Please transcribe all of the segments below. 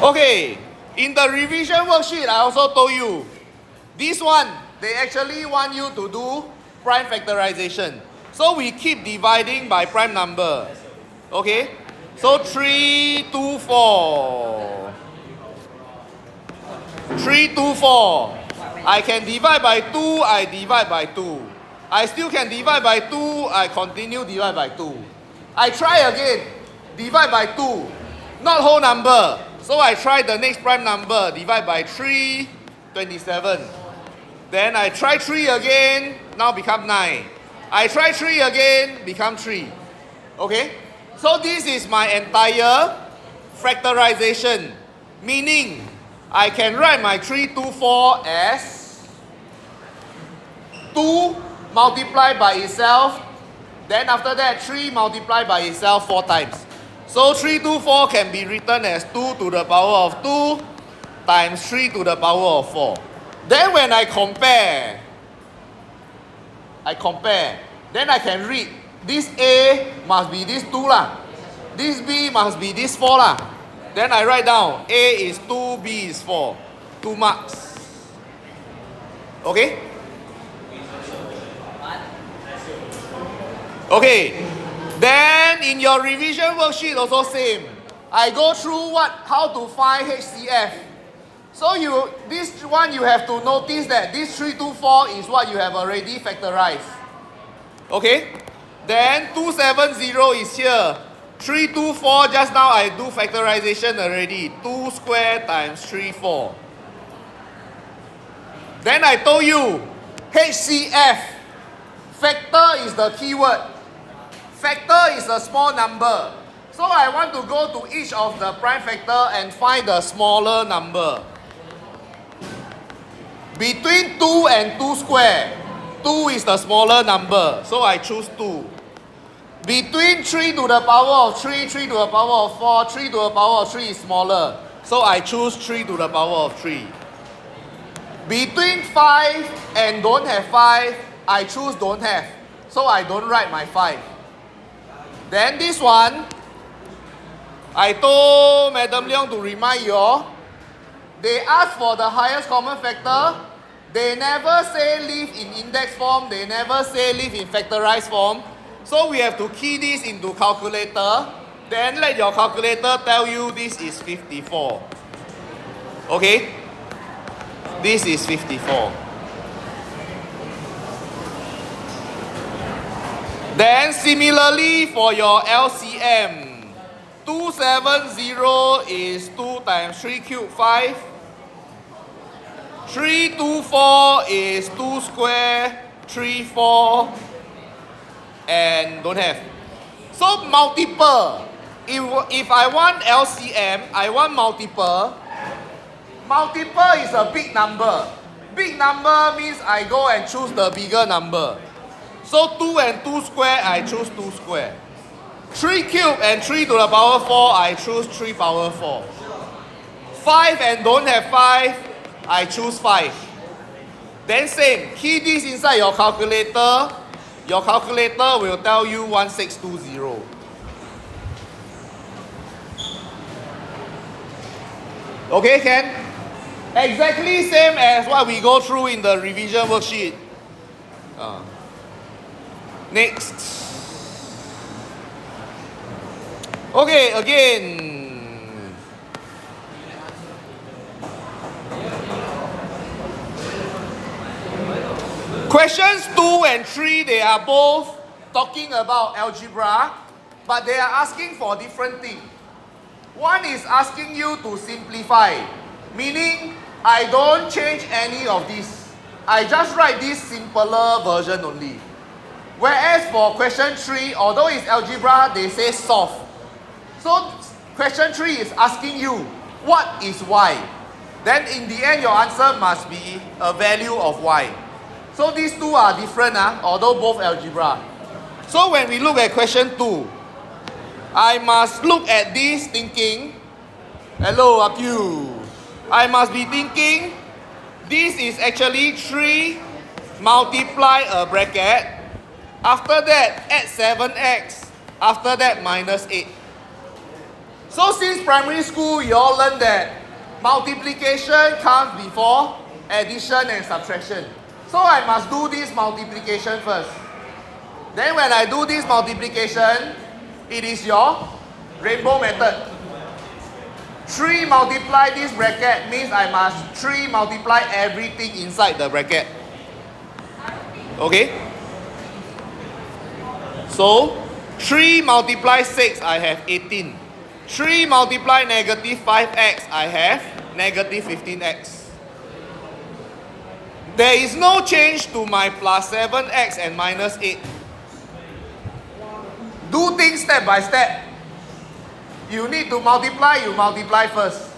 Okay, in the revision worksheet, I also told you, this one, they actually want you to do prime factorization. So we keep dividing by prime number. Okay, so 3, 2, 4. 3, 2, 4. I can divide by 2, I divide by 2. I still can divide by 2, I continue divide by 2. I try again, divide by 2, not whole number. So I try the next prime number, divide by 3, 27. Then I try 3 again, now become 9. I try 3 again, become 3. Okay? So this is my entire factorization, meaning I can write my 3, 2, 4 as 2 multiplied by itself. Then after that, 3 multiplied by itself 4 times. So 3, 2, 4 can be written as 2 to the power of 2 times 3 to the power of 4. Then when I compare, then I can read this A must be this 2 lah. This B must be this 4 lah. Then I write down A is 2, B is 4. 2 marks. Okay? Okay. Then in your revision worksheet also same. I go through how to find HCF. So this one you have to notice that this 3, 2, 4 is what you have already factorized. Okay? Then 270 is here. 3, 2, 4, just now I do factorization already. 2 square times 3, 4. Then I told you, HCF, factor is the keyword. Factor is a small number. So I want to go to each of the prime factor and find the smaller number. Between 2 and 2 square, 2 is the smaller number. So I choose 2. Between 3 to the power of 3, 3 to the power of 4, 3 to the power of 3 is smaller. So I choose 3 to the power of 3. Between 5 and don't have 5, I choose don't have. So I don't write my 5. Then this one, I told Madam Leong to remind you all, they ask for the highest common factor. They never say leave in index form. They never say leave in factorized form. So we have to key this into calculator. Then let your calculator tell you this is 54. Okay? This is 54. Then similarly for your LCM, 270 is 2 times 3 cube 5. 324 is 2 square 3, 4. And don't have. So multiple. If I want LCM, I want multiple. Multiple is a big number. Big number means I go and choose the bigger number. So 2 and 2 square, I choose 2 square. 3 cube and 3 to the power 4, I choose 3 power 4. 5 and don't have 5, I choose 5. Then same, key this inside your calculator. Your calculator will tell you 1620. Okay, Ken? Exactly same as what we go through in the revision worksheet. Next. Okay, again. Questions 2 and 3, they are both talking about algebra, but they are asking for different things. One is asking you to simplify, meaning I don't change any of this. I just write this simpler version only. Whereas for question 3, although it's algebra, they say solve. So question 3 is asking you, what is y? Then in the end, your answer must be a value of y. So these two are different, although both algebra. So when we look at question 2, I must look at this thinking, hello Akyu, I must be thinking, this is actually 3 multiply a bracket, after that add 7x, after that minus 8. So since primary school, you all learn that multiplication comes before addition and subtraction. So I must do this multiplication first. Then when I do this multiplication, it is your rainbow method. 3 multiply this bracket means I must 3 multiply everything inside the bracket. Okay? So 3 multiply 6, I have 18. 3 multiply negative 5x, I have negative 15x. There is no change to my plus 7x and minus 8. Do things step by step. You need to multiply, you multiply first.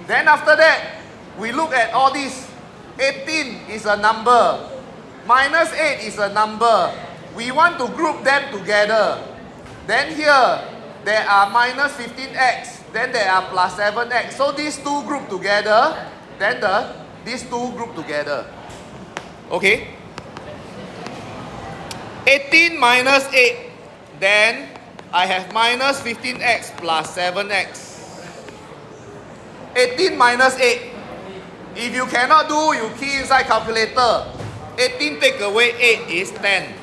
Then after that, we look at all this. 18 is a number. Minus 8 is a number. We want to group them together. Then here, there are minus 15x. Then there are plus 7x. So these two group together. Then these two group together. Okay? 18 minus 8. Then I have minus 15x plus 7x. 18 minus 8. If you cannot do, you key inside calculator. 18 take away 8 is 10.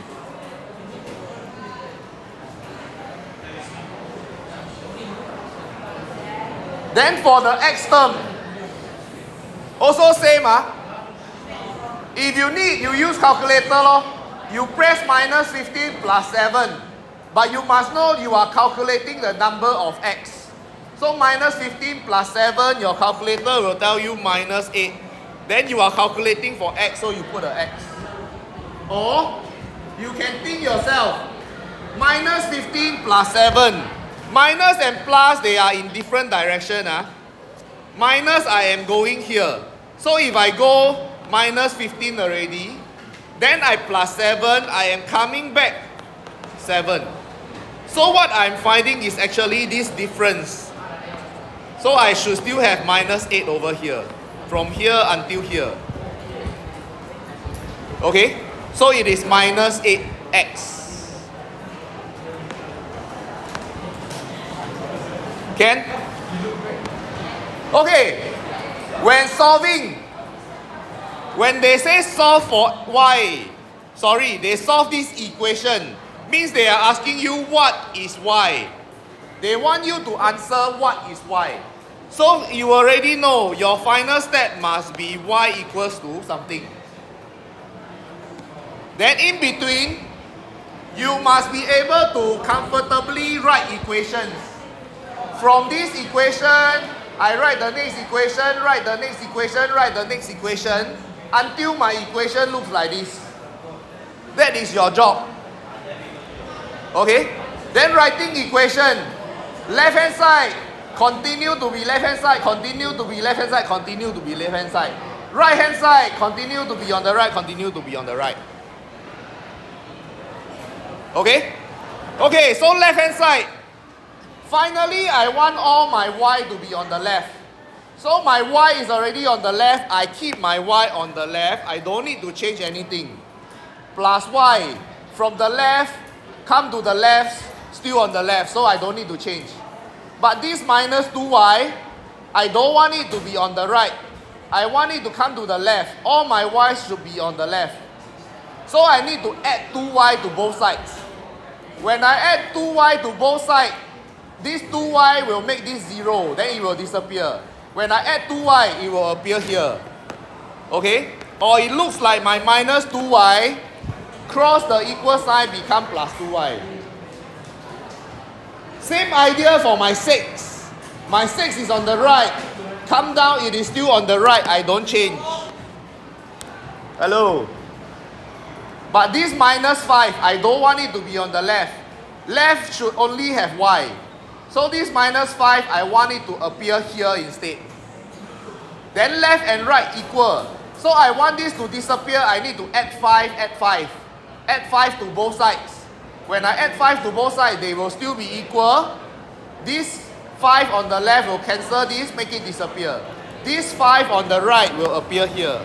Then for the x term, also same. If you need, you use calculator. You press minus 15 plus 7. But you must know you are calculating the number of x. So minus 15 plus 7, your calculator will tell you minus 8. Then you are calculating for x, so you put an x. Or you can think yourself, minus 15 plus 7. Minus and plus, they are in different direction. Minus, I am going here. So if I go minus 15 already, then I plus 7, I am coming back 7. So what I'm finding is actually this difference. So I should still have minus 8 over here. From here until here. Okay? So it is minus 8x. Can? Okay. When solving, when they say solve for y, they solve this equation, means they are asking you what is y. They want you to answer what is y. So you already know your final step must be y equals to something. Then in between, you must be able to comfortably write equations. From this equation, I write the next equation, write the next equation, write the next equation, until my equation looks like this. That is your job. Okay? Then writing equation, left hand side, continue to be left hand side, continue to be left hand side, continue to be left hand side. Right hand side, continue to be on the right, continue to be on the right. Okay? Okay, so left hand side. Finally, I want all my y to be on the left. So my y is already on the left. I keep my y on the left. I don't need to change anything. Plus y. From the left, come to the left, still on the left. So I don't need to change. But this minus 2y, I don't want it to be on the right. I want it to come to the left. All my y's should be on the left. So I need to add 2y to both sides. When I add 2y to both sides, this 2y will make this 0, then it will disappear. When I add 2y, it will appear here. Okay? Or it looks like my minus 2y, cross the equal sign, become plus 2y. Same idea for my 6. My 6 is on the right. Come down, it is still on the right. I don't change. Hello? But this minus 5, I don't want it to be on the left. Left should only have y. So this minus 5, I want it to appear here instead. Then left and right equal. So I want this to disappear, I need to add 5, add 5. Add 5 to both sides. When I add 5 to both sides, they will still be equal. This 5 on the left will cancel this, make it disappear. This 5 on the right will appear here.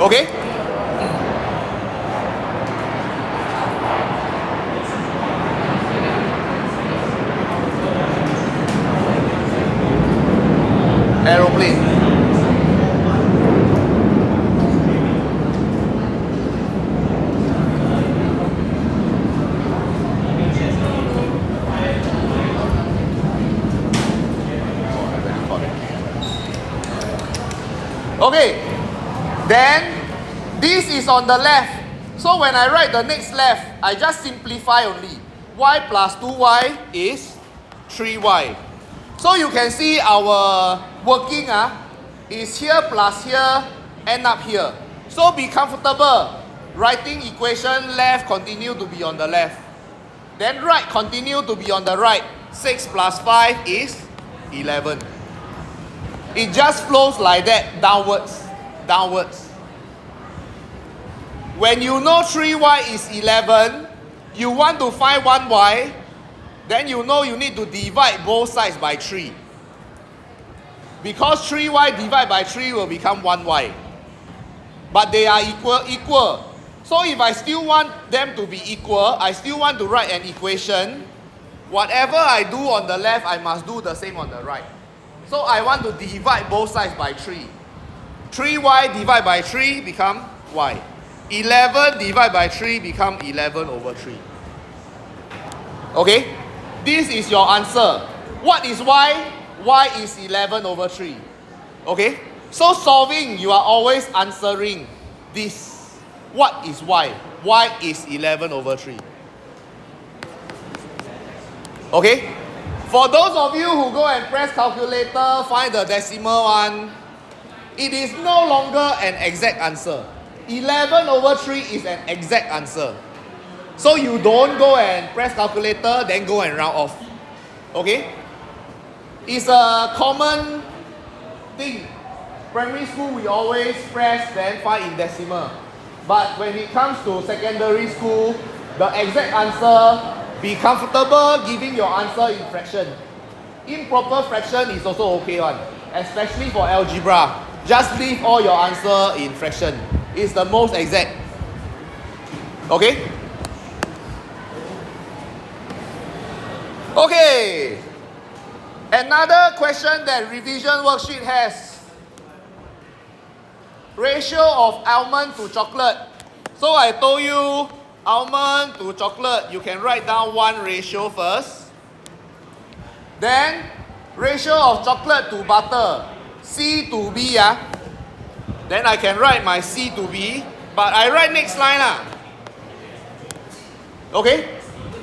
Okay? Okay, then this is on the left. So when I write the next left, I just simplify only. Y plus 2y is 3y. So you can see our working is here plus here, end up here. So be comfortable. Writing equation left continue to be on the left. Then right continue to be on the right. 6 plus 5 is 11. It just flows like that, downwards, downwards. When you know 3y is 11, you want to find 1y, then you know you need to divide both sides by 3. Because 3y divided by 3 will become 1y. But they are equal. So if I still want them to be equal, I still want to write an equation. Whatever I do on the left, I must do the same on the right. So I want to divide both sides by 3. 3y divided by 3 become y. 11 divided by 3 become 11 over 3. Okay? This is your answer. What is y? Y is 11 over 3. Okay? So solving, you are always answering this. What is y? Y is 11 over 3. Okay? For those of you who go and press calculator, find the decimal one, it is no longer an exact answer. 11 over 3 is an exact answer. So you don't go and press calculator, then go and round off. Okay? It's a common thing. Primary school, we always press, then find in decimal. But when it comes to secondary school, the exact answer, be comfortable giving your answer in fraction. Improper fraction is also okay one, especially for algebra. Just leave all your answer in fraction. It's the most exact. Okay? Okay. Another question that revision worksheet has. Ratio of almond to chocolate. So I told you, almond to chocolate, you can write down one ratio first. Then, ratio of chocolate to butter, C to B. Then I can write my C to B, but I write next line. Okay?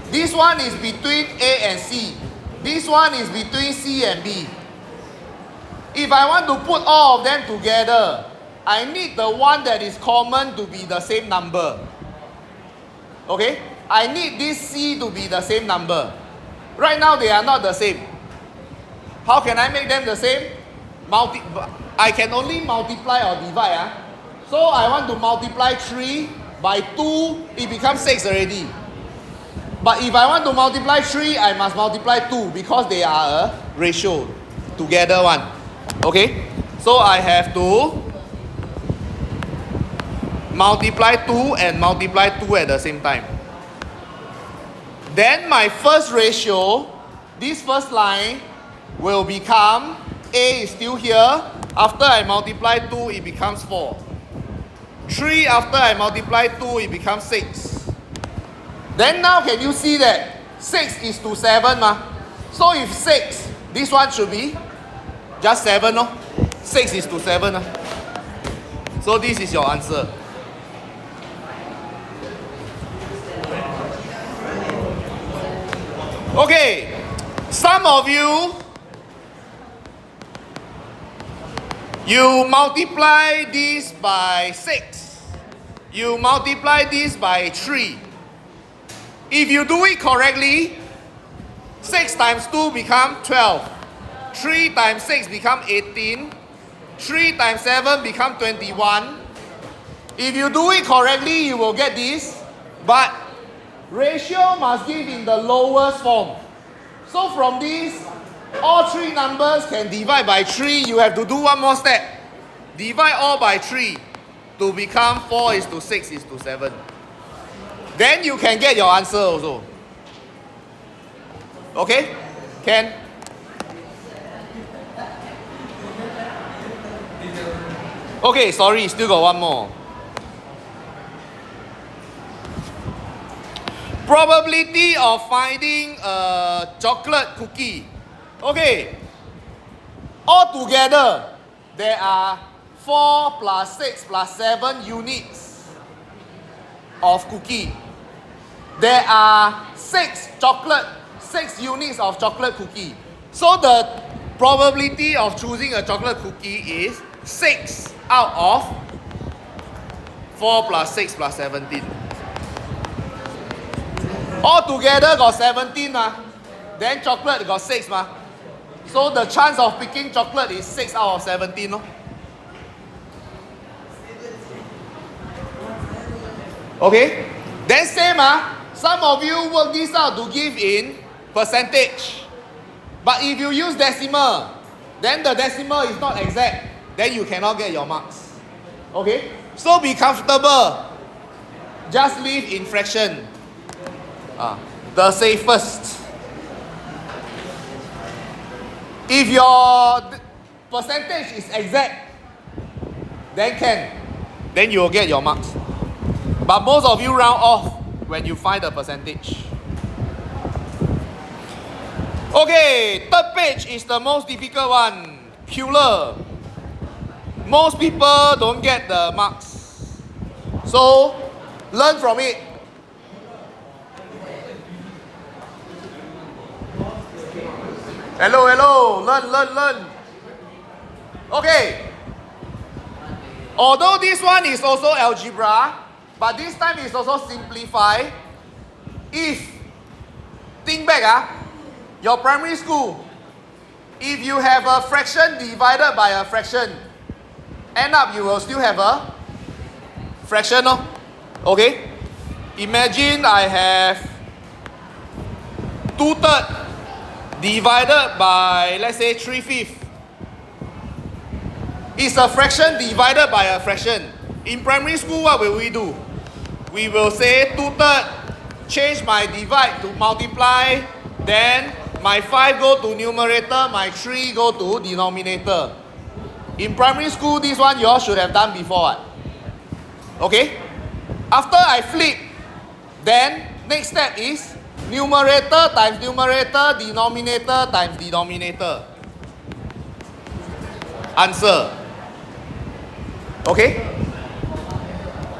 This one is between A and C. This one is between C and B. If I want to put all of them together, I need the one that is common to be the same number. Okay? I need this C to be the same number. Right now they are not the same. How can I make them the same? I can only multiply or divide. So I want to multiply 3 by 2, it becomes 6 already. But if I want to multiply 3, I must multiply 2 because they are a ratio together one. Okay? So I have to multiply 2 and multiply 2 at the same time. Then my first ratio, this first line will become, A is still here. After I multiply 2, it becomes 4. 3 after I multiply 2, it becomes 6. Then now can you see that 6 is to 7 So if 6, this one should be just 7 6 is to 7 So this is your answer. Okay, some of you multiply this by 6. You multiply this by 3. If you do it correctly, 6 times 2 become 12. 3 times 6 become 18. 3 times 7 become 21. If you do it correctly, you will get this. But ratio must give in the lowest form. So from this, all 3 numbers can divide by 3. You have to do one more step. Divide all by 3 to become 4 is to 6 is to 7. Then you can get your answer also. Okay? Can? Okay, sorry, still got one more. Probability of finding a chocolate cookie. Okay. Altogether, there are 4 plus 6 plus 7 units of cookie. There are 6 units of chocolate cookie. So the probability of choosing a chocolate cookie is 6 out of 4 plus 6 plus 17. Altogether got 17 ma. Then chocolate got 6 ma. So the chance of picking chocolate is 6 out of 17 no? Okay? Then same some of you work this out to give in percentage. But if you use decimal, then the decimal is not exact. Then you cannot get your marks. Okay? So be comfortable. Just leave in fraction. The safest. If your percentage is exact, then can. Then you will get your marks. But most of you round off when you find the percentage. Okay, third page is the most difficult one. Killer. Most people don't get the marks. So, learn from it. Hello. Learn. Okay. Although this one is also algebra, but this time is also simplify. If, think back, your primary school, if you have a fraction divided by a fraction, end up you will still have a fraction, no? Okay? Imagine I have 2/3 divided by, let's say, 3/5. It's a fraction divided by a fraction. In primary school, what will we do? We will say 2/3, change my divide to multiply, then my 5 go to numerator, my 3 go to denominator. In primary school, this one you all should have done before. Okay? After I flip, then next step is numerator times numerator, denominator times denominator. Answer. Okay?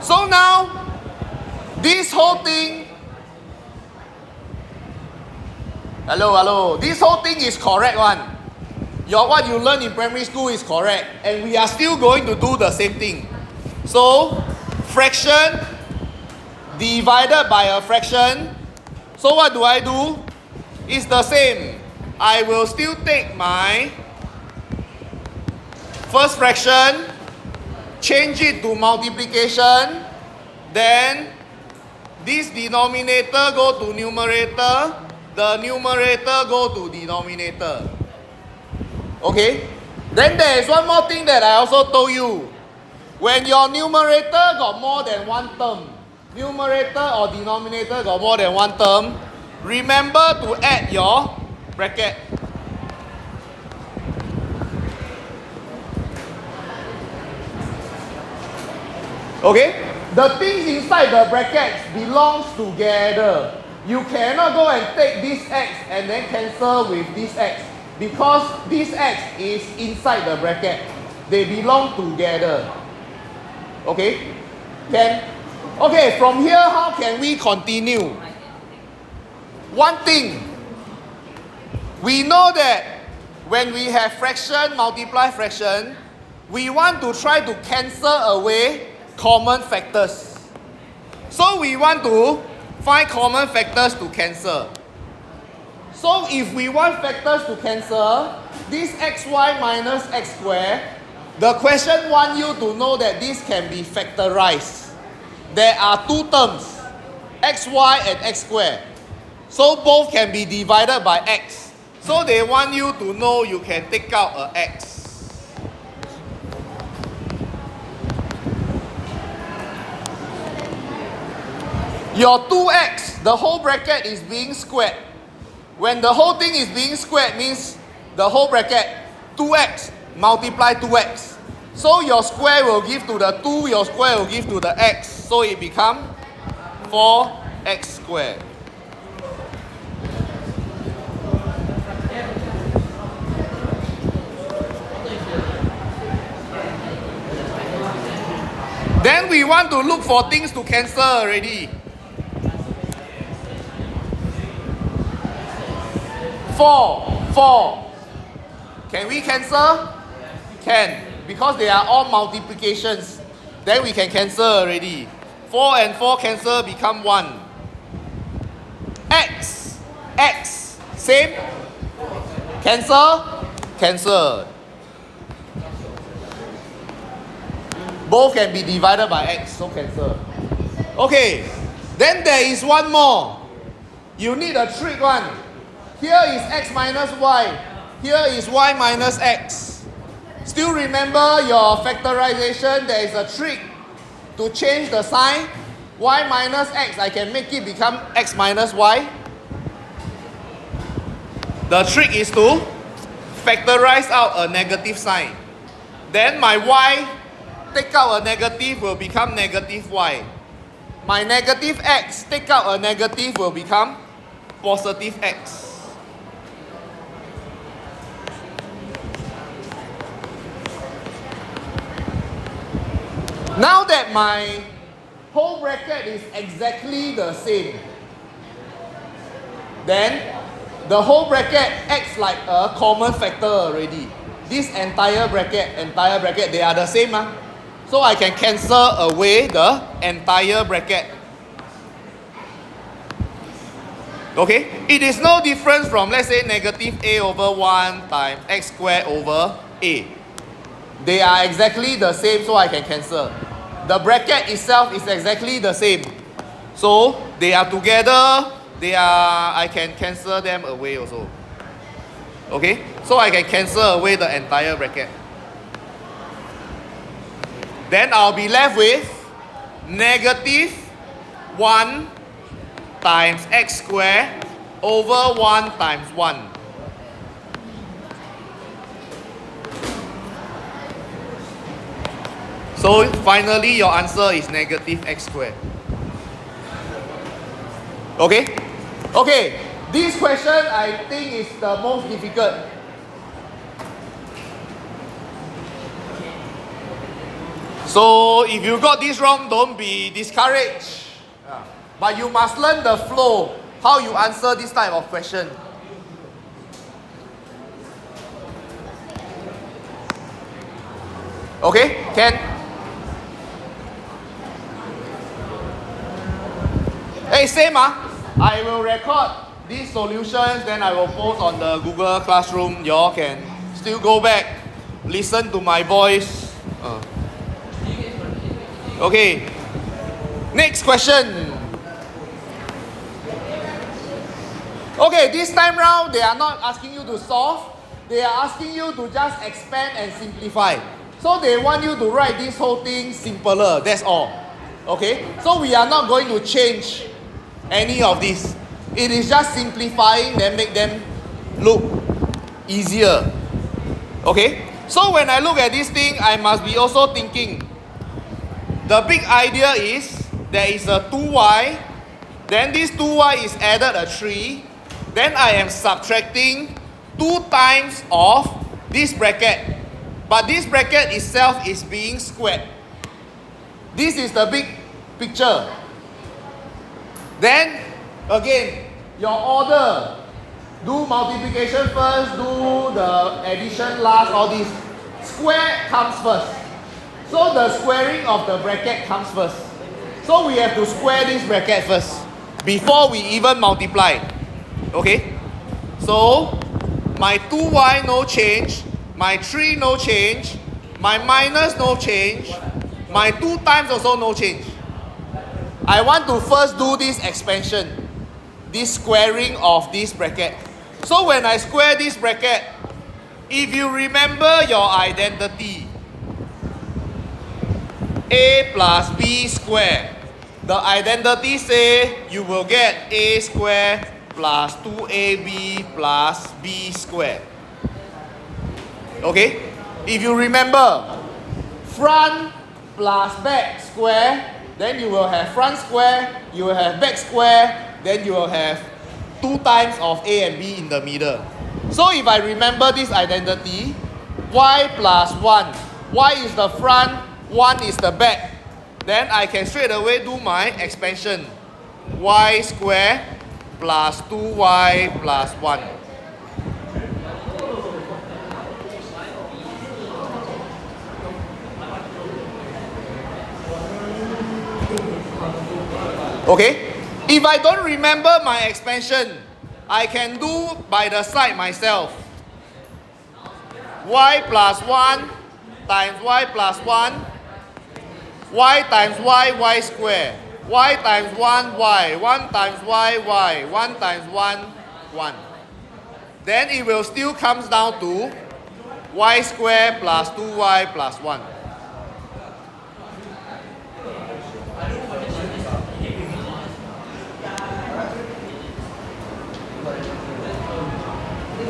So now, this whole thing, hello, this whole thing is correct one. What you learn in primary school is correct, and we are still going to do the same thing. So, fraction divided by a fraction. So what do? It's the same. I will still take my first fraction, change it to multiplication, then this denominator go to numerator, the numerator go to denominator. Okay? Then there is one more thing that I also told you. When your numerator got more than one term, numerator or denominator got more than one term, remember to add your bracket. Okay? The things inside the brackets belongs together. You cannot go and take this x and then cancel with this x, because this x is inside the bracket. They belong together. Okay? Okay, from here, how can we continue? One thing, we know that when we have fraction multiply fraction, we want to try to cancel away common factors. So we want to find common factors to cancel. So if we want factors to cancel, this xy minus x squared, the question wants you to know that this can be factorized. There are two terms, xy and x squared. So both can be divided by x. So they want you to know you can take out a x. Your 2x, the whole bracket is being squared. When the whole thing is being squared means the whole bracket, 2x multiply 2x. So your square will give to the 2, your square will give to the x. So it becomes 4x squared. Then we want to look for things to cancel already. 4. Can we cancel? Can. Because they are all multiplications. Then we can cancel already. 4 and 4 cancel, become 1. X. Same. Cancel. Both can be divided by x, so cancel. Okay, then there is one more. You need a trick one. Here is x minus y. Here is y minus x. Still remember your factorization, there is a trick to change the sign. Y minus x, I can make it become x minus y. The trick is to factorize out a negative sign. Then my y, take out a negative, will become negative y. My negative x, take out a negative, will become positive x. Now that my whole bracket is exactly the same, then the whole bracket acts like a common factor already. This entire bracket, they are the same. So I can cancel away the entire bracket. Okay? It is no difference from, let's say, negative a over 1 times x squared over a. They are exactly the same, so I can cancel. The bracket itself is exactly the same. So they are together, I can cancel them away also. Okay? So I can cancel away the entire bracket. Then I'll be left with negative 1 times x squared over 1 times 1. So finally your answer is negative x squared. Okay? Okay, this question I think is the most difficult. So if you got this wrong, don't be discouraged. But you must learn the flow, how you answer this type of question. Okay, can? Hey, same I will record these solutions, then I will post on the Google Classroom. Y'all can still go back, listen to my voice. Okay, next question. Okay, this time round, they are not asking you to solve. They are asking you to just expand and simplify. So they want you to write this whole thing simpler, that's all. Okay, so we are not going to change any of this. It is just simplifying, then make them look easier. Okay, so when I look at this thing, I must be also thinking, the big idea is there is a 2y, then this 2y is added a 3, then I am subtracting 2 times of this bracket, but this bracket itself is being squared. This is the big picture. Then again, your order, do multiplication first, do the addition last, all this. Square comes first. So the squaring of the bracket comes first. So we have to square this bracket first before we even multiply. Okay? So my 2y no change, my 3 no change, my minus no change, my 2 times also no change. I want to first do this expansion, this squaring of this bracket. So when I square this bracket, if you remember your identity, a plus b squared, the identity say you will get a squared plus 2ab plus b squared. Okay? If you remember, front plus back square, then you will have front square, you will have back square, then you will have 2 times of a and b in the middle. So if I remember this identity, y plus 1, y is the front, 1 is the back. then I can straight away do my expansion. Y square plus 2y plus 1. Okay? If I don't remember my expansion, I can do by the side myself. Y plus 1 times y plus 1, y times y square, y times 1 y, 1 times y, 1 times 1, 1. Then it will still comes down to y square plus 2y plus 1.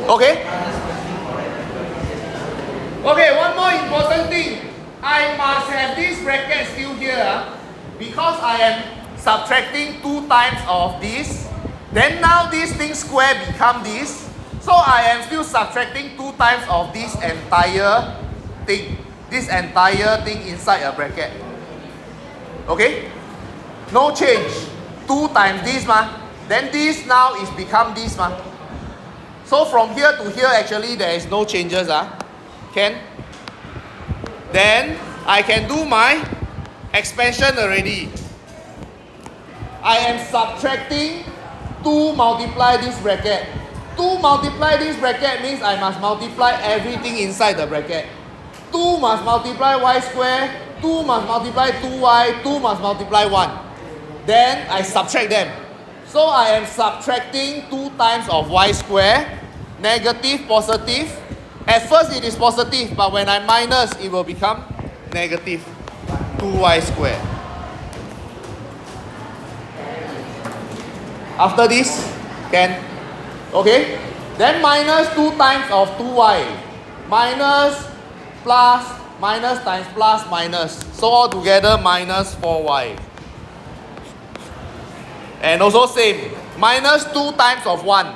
Okay? Okay, one more important thing. I must have this bracket still here because I am subtracting 2 times of this. Then now this thing square become this. So I am still subtracting 2 times of this entire thing. This entire thing inside a bracket. Okay? No change. 2 times this Then this now is become this So from here to here actually there is no changes Can? Then I can do my expansion already. I am subtracting 2 multiply this bracket. 2 multiply this bracket means I must multiply everything inside the bracket. 2 must multiply y square, 2 must multiply 2y, 2 must multiply 1. Then I subtract them. So I am subtracting 2 times of y square, negative, positive. At first it is positive, but when I minus, it will become negative 2y square. After this, can? Okay? Then minus 2 times of 2y. Minus, plus, minus times plus, minus. So altogether minus 4y. And also same. Minus 2 times of 1.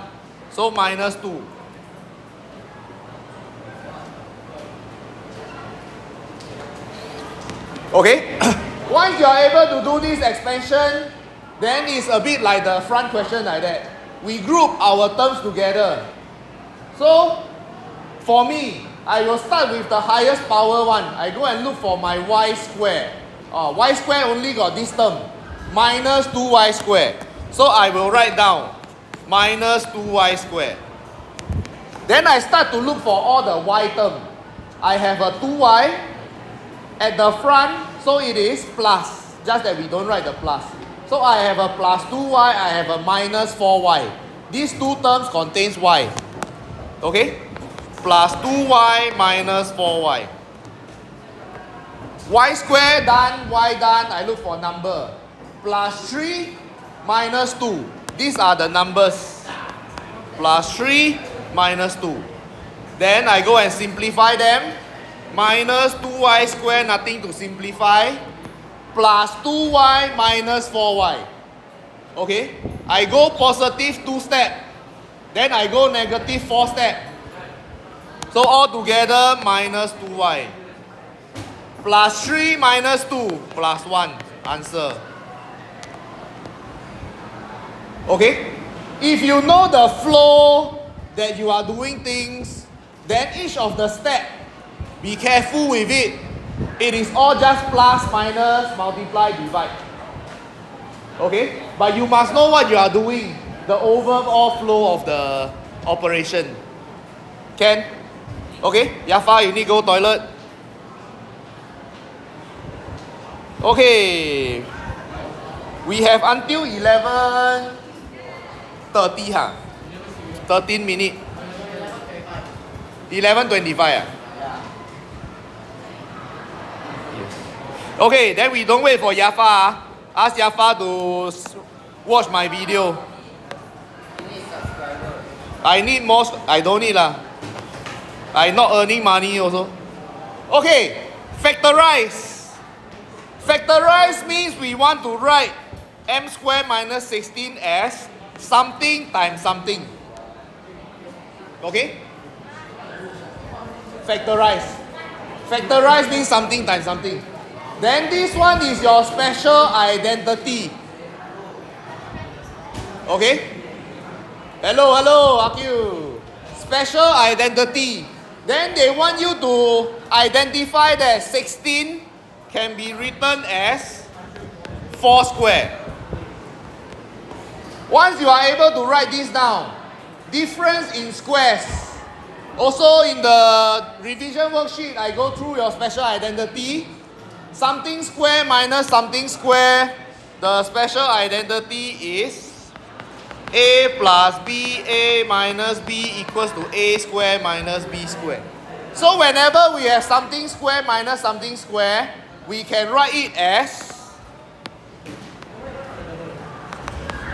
So minus 2. Okay? Once you are able to do this expansion, then it's a bit like the front question like that. We group our terms together. So, for me, I will start with the highest power one. I go and look for my y square. Y square only got this term. Minus 2y square. So I will write down minus 2y square. Then I start to look for all the y term. I have a 2y at the front, so it is plus. Just that we don't write the plus. So I have a plus 2y, I have a minus 4y. These two terms contains y. Okay? Plus 2y minus 4y. Y square done, y done, I look for number. Plus 3 minus 2. These are the numbers. Plus 3 minus 2. Then I go and simplify them. Minus 2y square, nothing to simplify. Plus 2y minus 4y. Okay? I go positive 2 step. Then I go negative 4 step. So altogether minus 2y. Plus 3 minus 2 plus 1. Answer. Okay? If you know the flow that you are doing things, then each of the step, be careful with it. It is all just plus, minus, multiply, divide. Okay? But you must know what you are doing. The overall flow of the operation. Can? Okay? Yafa, you need to go toilet. Okay. We have until 11:30 13 minutes. 11:25 Okay, then we don't wait for Yafa. Ask Yafa to watch my video. I need more. I don't need lah. I'm not earning money also. Okay, factorize. Factorize means we want to write m squared minus 16 as something times something. Okay? Factorize. Factorize means something times something. Then this one is your special identity. Okay? Hello, Akil. Special identity. Then they want you to identify that 16 can be written as 4 square. Once you are able to write this down, difference in squares. Also in the revision worksheet, I go through your special identity. Something square minus something square. The special identity is a plus b, a minus b equals to a square minus b square. So whenever we have something square minus something square, we can write it as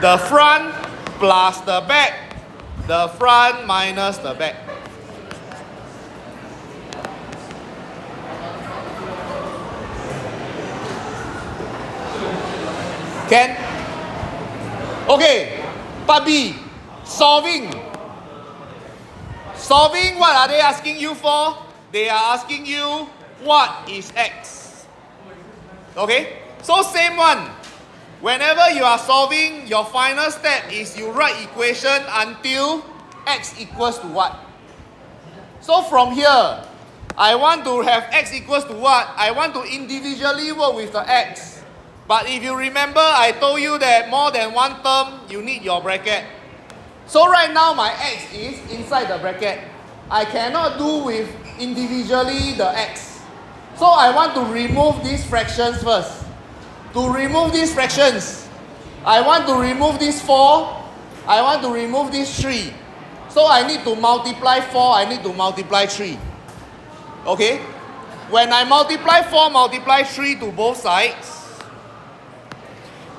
the front plus the back, the front minus the back. Can? Okay, part B, solving. Solving, what are they asking you for? They are asking you, what is x? Okay, so same one. Whenever you are solving, your final step is you write equation until x equals to what? So from here, I want to have x equals to what? I want to individually work with the x. But if you remember, I told you that more than one term, you need your bracket. So right now, my x is inside the bracket. I cannot do with individually the x. So I want to remove these fractions first. To remove these fractions, I want to remove this 4. I want to remove this 3. So I need to multiply 4, I need to multiply 3. Okay? When I multiply 4, multiply 3 to both sides,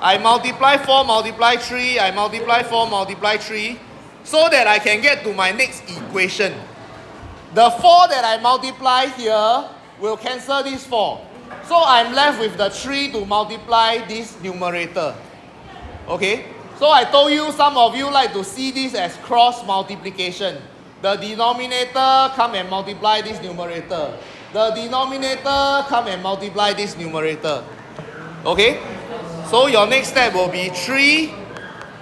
I multiply 4, multiply 3, I multiply 4, multiply 3, so that I can get to my next equation. The 4 that I multiply here will cancel this 4. So I'm left with the 3 to multiply this numerator. Okay? So I told you, some of you like to see this as cross multiplication. The denominator come and multiply this numerator. The denominator come and multiply this numerator. Okay? So your next step will be 3,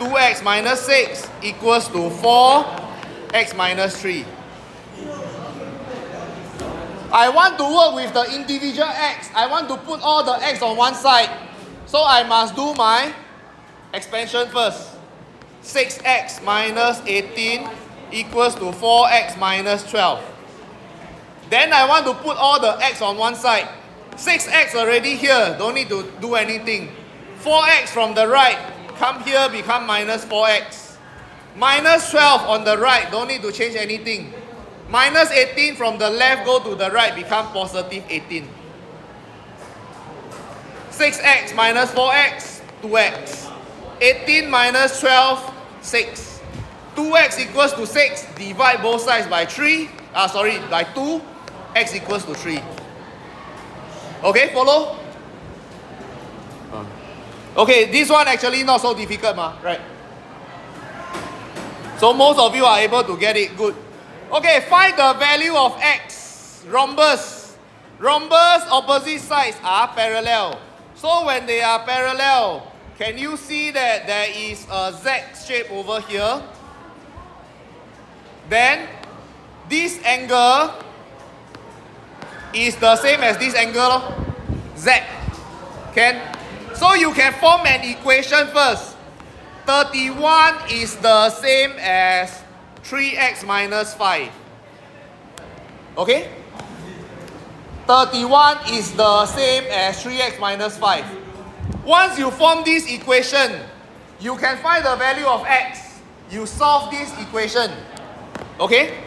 2x minus 6 equals to 4x minus 3. I want to work with the individual x. I want to put all the x on one side. So I must do my expansion first. 6x minus 18 equals to 4x minus 12. Then I want to put all the x on one side. 6x already here, don't need to do anything. 4x from the right, come here, become minus 4x. Minus 12 on the right, don't need to change anything. Minus 18 from the left, go to the right, become positive 18. 6x minus 4x, 2x. 18 minus 12, 6. 2x equals to 6, divide both sides by 3. By 2, x equals to 3. Okay, follow? Okay, this one actually not so difficult, right? So most of you are able to get it good. Okay, find the value of x. Rhombus. Rhombus opposite sides are parallel. So when they are parallel, can you see that there is a Z shape over here? Then this angle is the same as this angle, Z. Can? So you can form an equation first. 31 is the same as 3x minus 5. Okay? 31 is the same as 3x minus 5. Once you form this equation, you can find the value of x. You solve this equation. Okay?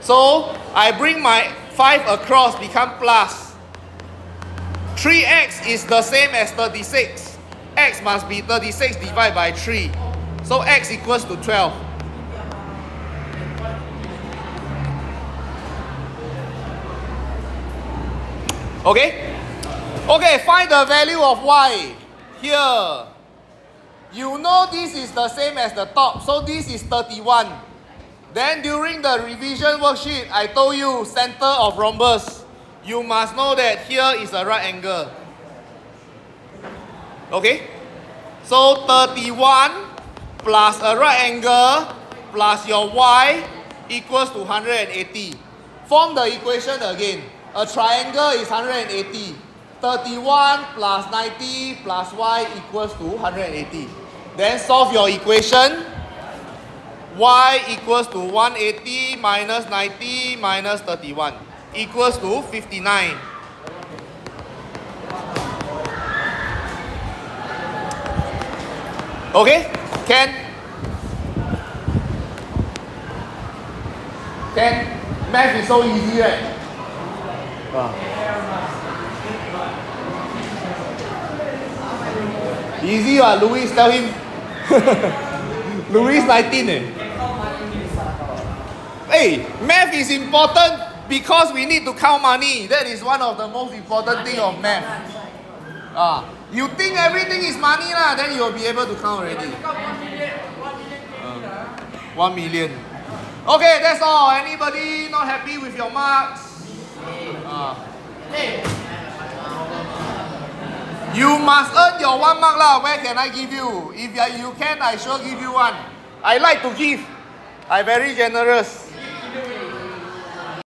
So I bring my 5 across, become plus. 3x is the same as 36. X must be 36 divided by 3. So x equals to 12. Okay? Okay, find the value of y. Here. You know this is the same as the top. So this is 31. Then during the revision worksheet, I told you center of rhombus. You must know that here is a right angle. Okay? So 31 plus a right angle plus your y equals to 180. Form the equation again. A triangle is 180. 31 plus 90 plus y equals to 180. Then solve your equation. Y equals to 180 minus 90 minus 31 equals to 59. Okay? Can? Math is so easy, right? Easy, Louis, tell him. Louis 19 eh. Hey, math is important because we need to count money. That is one of the most important thing of math. You think everything is money lah, then you will be able to count already. 1 million. Okay, that's all. Anybody not happy with your marks? You must earn your 1 mark lah. Where can I give you? If you can, I sure give you one. I like to give. I very generous.